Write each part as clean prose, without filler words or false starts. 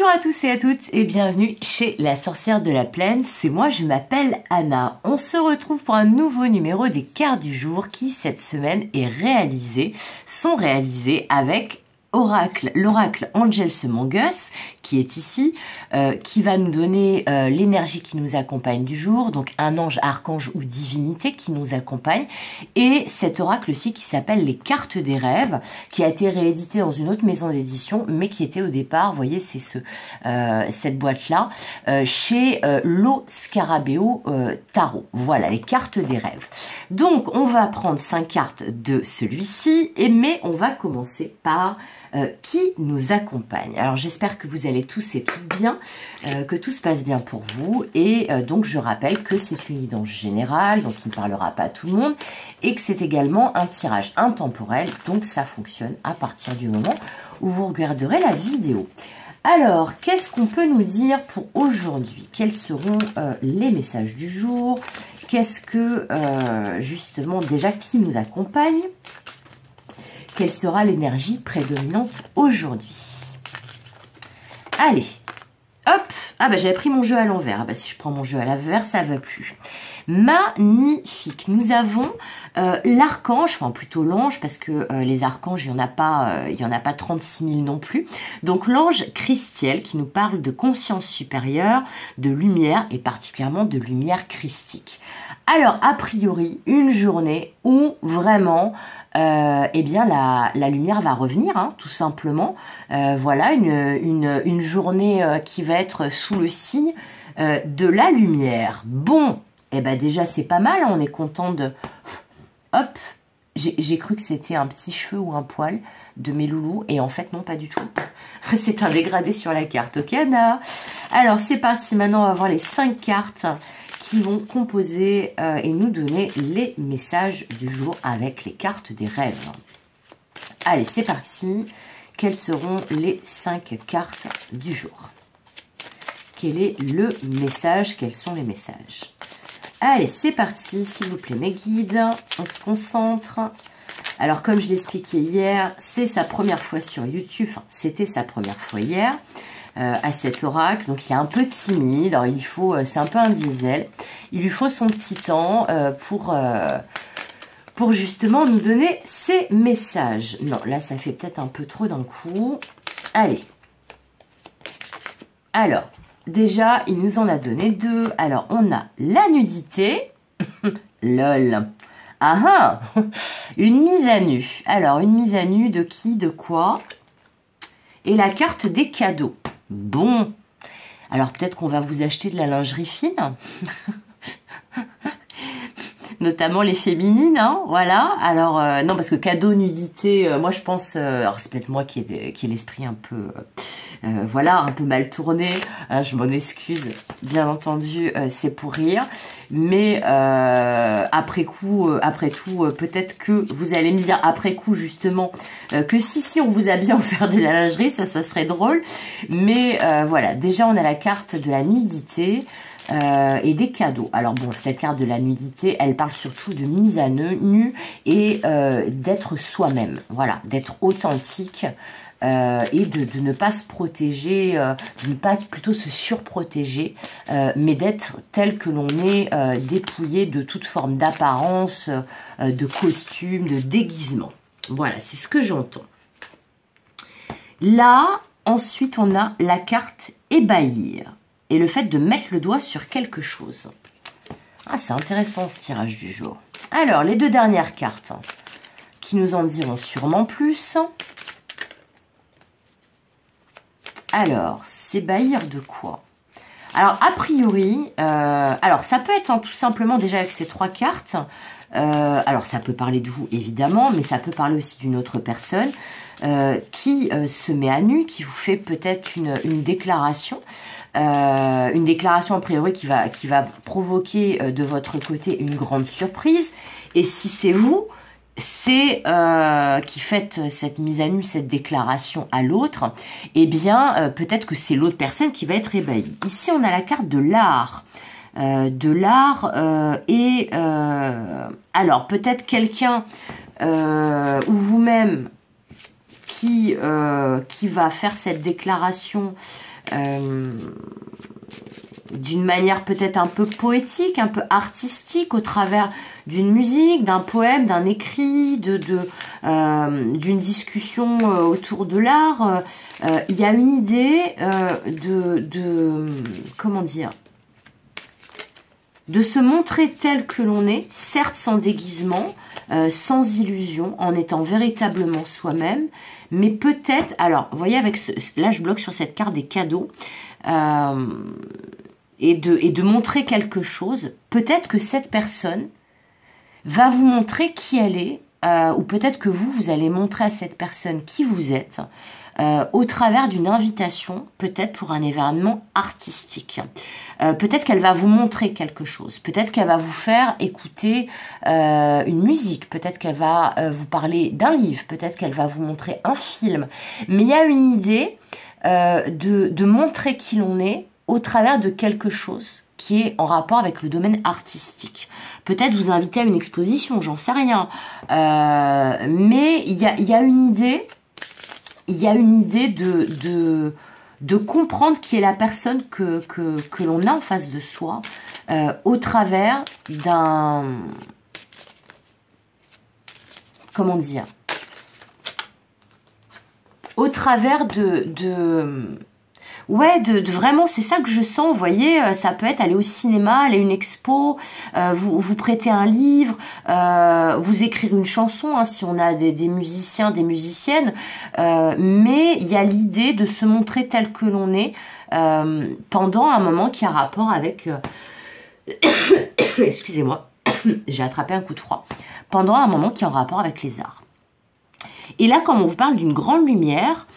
Bonjour à tous et à toutes et bienvenue chez la sorcière de la plaine, c'est moi, je m'appelle Anna. On se retrouve pour un nouveau numéro des cartes du jour qui cette semaine sont réalisés avec l'oracle Angel Semongus qui est ici, qui va nous donner l'énergie qui nous accompagne du jour, donc un ange, archange ou divinité qui nous accompagne, et cet oracle aussi qui s'appelle les cartes des rêves, qui a été réédité dans une autre maison d'édition, mais qui était au départ, vous voyez, c'est cette boîte-là, chez Lo Scarabeo Tarot. Voilà, les cartes des rêves. Donc, on va prendre 5 cartes de celui-ci, mais on va commencer par qui nous accompagne. Alors j'espère que vous allez tous et toutes bien, que tout se passe bien pour vous, et donc je rappelle que c'est une guidance générale, donc il ne parlera pas à tout le monde, et que c'est également un tirage intemporel, donc ça fonctionne à partir du moment où vous regarderez la vidéo. Alors, qu'est-ce qu'on peut nous dire pour aujourd'hui? Quels seront les messages du jour? Qu'est-ce que, justement, déjà, qui nous accompagne? Quelle sera l'énergie prédominante aujourd'hui? Allez, hop. Ah bah j'avais pris mon jeu à l'envers. Ah bah si je prends mon jeu à l'envers, ça va plus. Magnifique. Nous avons l'archange, enfin plutôt l'ange, parce que les archanges, il n'y en a pas 36 000 non plus. Donc l'ange Christiel qui nous parle de conscience supérieure, de lumière et particulièrement de lumière christique. Alors, a priori, une journée où vraiment, eh bien, la lumière va revenir, hein, tout simplement. Voilà, une journée qui va être sous le signe de la lumière. Bon, eh ben déjà, c'est pas mal, hein, on est content de... Hop, j'ai cru que c'était un petit cheveu ou un poil de mes loulous, et en fait, non, pas du tout. C'est un dégradé sur la carte, ok, Anna? Alors, c'est parti, maintenant, on va voir les 5 cartes qui vont composer et nous donner les messages du jour avec les cartes des rêves. Allez, c'est parti. Quelles seront les 5 cartes du jour? Quel est le message? Quels sont les messages? Allez, c'est parti, s'il vous plaît, mes guides. On se concentre. Alors, comme je l'expliquais hier, c'est sa première fois sur YouTube. Enfin, c'était sa première fois hier. À cet oracle, donc il est un peu timide, alors il lui faut, c'est un peu un diesel, il lui faut son petit temps pour justement nous donner ses messages. Non, là ça fait peut-être un peu trop d'un coup. Allez. Alors, déjà, il nous en a donné 2. Alors, on a la nudité. Lol. Ah ah. Une mise à nu. Alors, une mise à nu de qui, de quoi? Et la carte des cadeaux. Bon, alors peut-être qu'on va vous acheter de la lingerie fine, notamment les féminines, hein, voilà. Alors, non, parce que cadeau, nudité, moi je pense, alors c'est peut-être moi qui ai l'esprit un peu, voilà, un peu mal tourné, hein, je m'en excuse, bien entendu, c'est pour rire, mais après coup, après tout, peut-être que vous allez me dire après coup justement que si on vous a bien offert de la lingerie, ça serait drôle, mais voilà, déjà on a la carte de la nudité. Et des cadeaux. Alors bon, cette carte de la nudité, elle parle surtout de mise à nu et d'être soi-même, voilà, d'être authentique et de ne pas se protéger, de ne pas plutôt se surprotéger, mais d'être tel que l'on est, dépouillé de toute forme d'apparence, de costume, de déguisement. Voilà, c'est ce que j'entends. Là, ensuite, on a la carte ébahir. Et le fait de mettre le doigt sur quelque chose. Ah, c'est intéressant ce tirage du jour. Alors, les 2 dernières cartes, qui nous en diront sûrement plus. Alors, s'ébahir de quoi? Alors, a priori, alors ça peut être hein, tout simplement déjà avec ces 3 cartes. Alors, ça peut parler de vous, évidemment, mais ça peut parler aussi d'une autre personne qui se met à nu, qui vous fait peut-être une déclaration. Une déclaration a priori qui va provoquer de votre côté une grande surprise. Et si c'est vous, c'est qui faites cette mise à nu, cette déclaration à l'autre, eh bien peut-être que c'est l'autre personne qui va être ébahie. Ici on a la carte de l'art. Alors peut-être quelqu'un ou vous-même qui va faire cette déclaration d'une manière peut-être un peu poétique, un peu artistique, au travers d'une musique, d'un poème, d'un écrit, d'une discussion autour de l'art. Il y a une idée comment dire, de se montrer tel que l'on est, certes sans déguisement, sans illusion, en étant véritablement soi-même, mais peut-être, alors, vous voyez, là je bloque sur cette carte des cadeaux, et de montrer quelque chose, peut-être que cette personne va vous montrer qui elle est, ou peut-être que vous allez montrer à cette personne qui vous êtes, au travers d'une invitation, peut-être pour un événement artistique. Peut-être qu'elle va vous montrer quelque chose, peut-être qu'elle va vous faire écouter une musique, peut-être qu'elle va vous parler d'un livre, peut-être qu'elle va vous montrer un film. Mais il y a une idée de montrer qui l'on est au travers de quelque chose qui est en rapport avec le domaine artistique. Peut-être vous inviter à une exposition, j'en sais rien. Mais il y a une idée... Il y a une idée de comprendre qui est la personne que l'on a en face de soi au travers d'un... Comment dire? Au travers ouais, vraiment, c'est ça que je sens, vous voyez, ça peut être aller au cinéma, aller à une expo, vous prêter un livre, vous écrire une chanson, hein, si on a des musiciens, des musiciennes, mais il y a l'idée de se montrer tel que l'on est pendant un moment qui a rapport avec... Excusez-moi, j'ai attrapé un coup de froid. Pendant un moment qui a rapport avec les arts. Et là, comme on vous parle d'une grande lumière...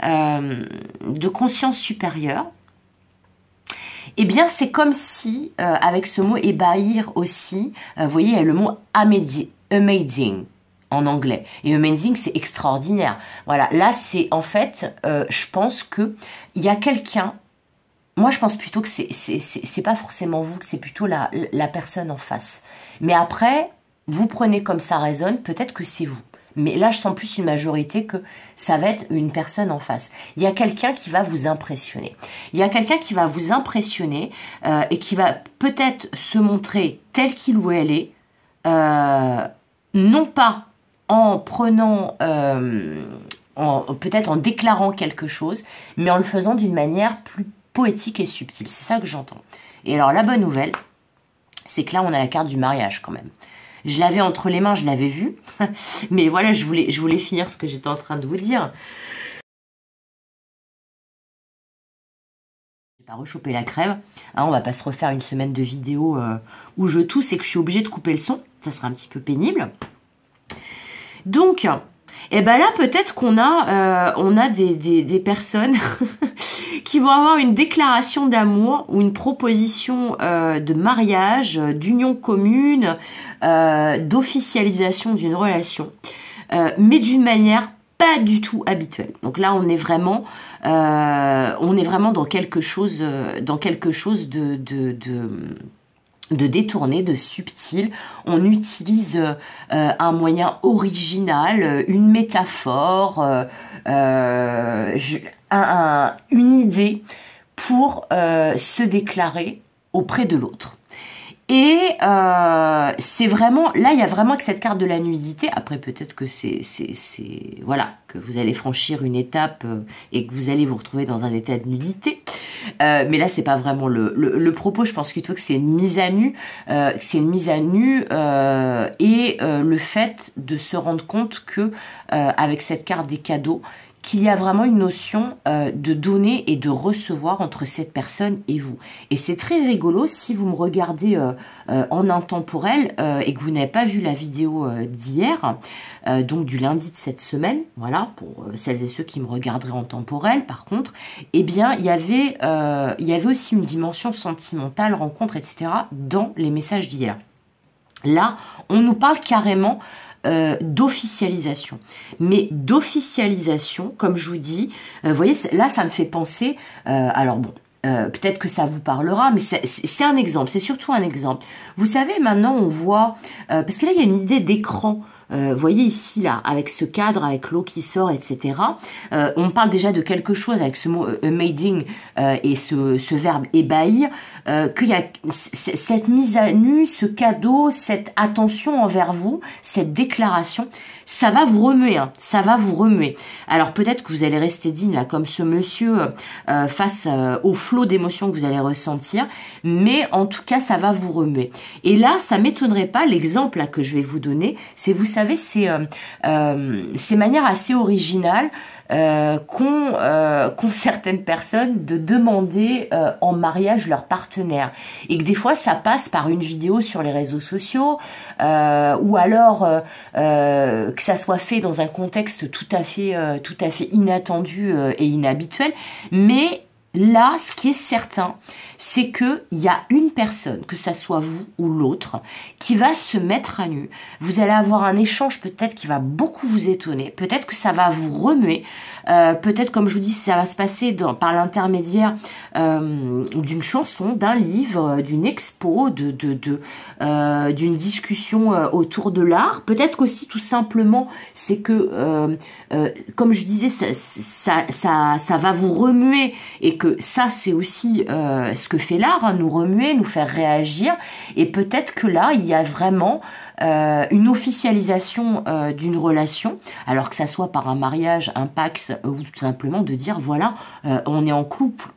de conscience supérieure, eh bien c'est comme si, avec ce mot ébahir aussi, vous voyez, il y a le mot amazing en anglais, et amazing c'est extraordinaire. Voilà, là c'est en fait, je pense que il y a quelqu'un, moi je pense plutôt que c'est pas forcément vous, que c'est plutôt la personne en face. Mais après, vous prenez comme ça résonne, peut-être que c'est vous. Mais là, je sens plus une majorité que ça va être une personne en face. Il y a quelqu'un qui va vous impressionner. Il y a quelqu'un qui va vous impressionner et qui va peut-être se montrer tel qu'il ou elle est, non pas en prenant, peut-être en déclarant quelque chose, mais en le faisant d'une manière plus poétique et subtile. C'est ça que j'entends. Et alors, la bonne nouvelle, c'est que là, on a la carte du mariage quand même. Je l'avais entre les mains, je l'avais vu. Mais voilà, je voulais finir ce que j'étais en train de vous dire. Je vais pas rechoper la crève. Hein, on va pas se refaire une semaine de vidéo où je tousse et que je suis obligée de couper le son. Ça sera un petit peu pénible. Donc, et ben là, peut-être qu'on a des personnes qui vont avoir une déclaration d'amour ou une proposition de mariage, d'union commune, d'officialisation d'une relation, mais d'une manière pas du tout habituelle. Donc là, on est vraiment dans quelque chose de détourné, de subtil. On utilise un moyen original, une métaphore, une idée pour se déclarer auprès de l'autre. Et c'est vraiment, là il y a vraiment que cette carte de la nudité, après peut-être que voilà, que vous allez franchir une étape et que vous allez vous retrouver dans un état de nudité, mais là c'est pas vraiment le propos, je pense plutôt que c'est une mise à nu, et le fait de se rendre compte que avec cette carte des cadeaux, qu'il y a vraiment une notion de donner et de recevoir entre cette personne et vous. Et c'est très rigolo si vous me regardez en intemporel et que vous n'avez pas vu la vidéo d'hier, donc du lundi de cette semaine, voilà, pour celles et ceux qui me regarderaient en temporel par contre, eh bien il y avait aussi une dimension sentimentale, rencontre, etc. dans les messages d'hier. Là, on nous parle carrément d'officialisation. Mais d'officialisation, comme je vous dis, vous voyez, là, ça me fait penser, alors bon, peut-être que ça vous parlera, mais c'est un exemple, c'est surtout un exemple. Vous savez, maintenant, on voit, parce que là, il y a une idée d'écran voyez ici, là, avec ce cadre, avec l'eau qui sort, etc. On parle déjà de quelque chose avec ce mot amazing et ce verbe ébahir, qu'il y a cette mise à nu, ce cadeau, cette attention envers vous, cette déclaration, ça va vous remuer, hein, ça va vous remuer. Alors peut-être que vous allez rester digne, là, comme ce monsieur, face au flot d'émotions que vous allez ressentir, mais en tout cas, ça va vous remuer. Et là, ça m'étonnerait pas, l'exemple là que je vais vous donner, c'est, vous savez, c'est manière assez originale qu'ont certaines personnes de demander en mariage leur partenaire, et que des fois ça passe par une vidéo sur les réseaux sociaux, ou alors que ça soit fait dans un contexte tout à fait inattendu et inhabituel. Mais là, ce qui est certain, c'est que il y a une personne, que ça soit vous ou l'autre, qui va se mettre à nu. Vous allez avoir un échange peut-être qui va beaucoup vous étonner, peut-être que ça va vous remuer, peut-être, comme je vous dis, ça va se passer par l'intermédiaire d'une chanson, d'un livre, d'une expo, d'une discussion autour de l'art. Peut-être qu'aussi, tout simplement, c'est que, comme je disais, ça va vous remuer, et que ça, c'est aussi ce que fait l'art, hein, nous remuer, nous faire réagir. Et peut-être que là, il y a vraiment une officialisation d'une relation, alors que ça soit par un mariage, un pax, ou tout simplement de dire, voilà, on est en couple,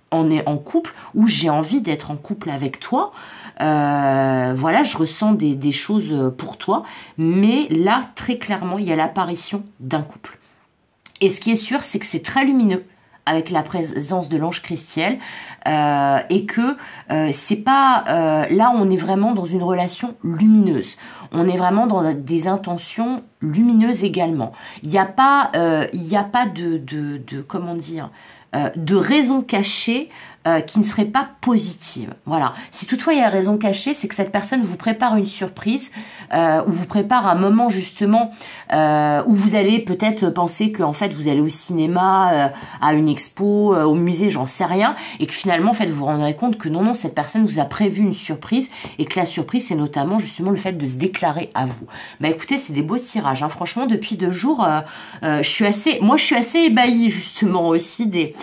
ou j'ai envie d'être en couple avec toi. Voilà, je ressens des choses pour toi, mais là, très clairement, il y a l'apparition d'un couple. Et ce qui est sûr, c'est que c'est très lumineux, avec la présence de l'ange Christiel, et que c'est pas là, on est vraiment dans une relation lumineuse. On est vraiment dans des intentions lumineuses également. Il n'y a pas de comment dire, de raison cachée qui ne serait pas positive. Voilà. Si toutefois il y a raison cachée, c'est que cette personne vous prépare une surprise, ou vous prépare un moment justement où vous allez peut-être penser que en fait vous allez au cinéma, à une expo, au musée, j'en sais rien, et que finalement en fait vous vous rendrez compte que non, cette personne vous a prévu une surprise, et que la surprise c'est notamment justement le fait de se déclarer à vous. Bah écoutez, c'est des beaux tirages, hein. Franchement, depuis 2 jours, je suis assez ébahie justement aussi des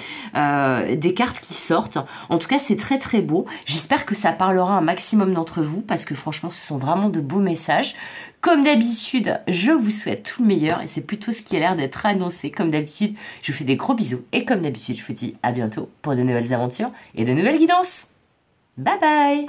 cartes qui sortent. En tout cas, c'est très très beau. J'espère que ça parlera un maximum d'entre vous, parce que franchement, ce sont vraiment de beaux messages. Comme d'habitude, je vous souhaite tout le meilleur, et c'est plutôt ce qui a l'air d'être annoncé. Comme d'habitude, je vous fais des gros bisous, et comme d'habitude, je vous dis à bientôt pour de nouvelles aventures et de nouvelles guidances. Bye bye!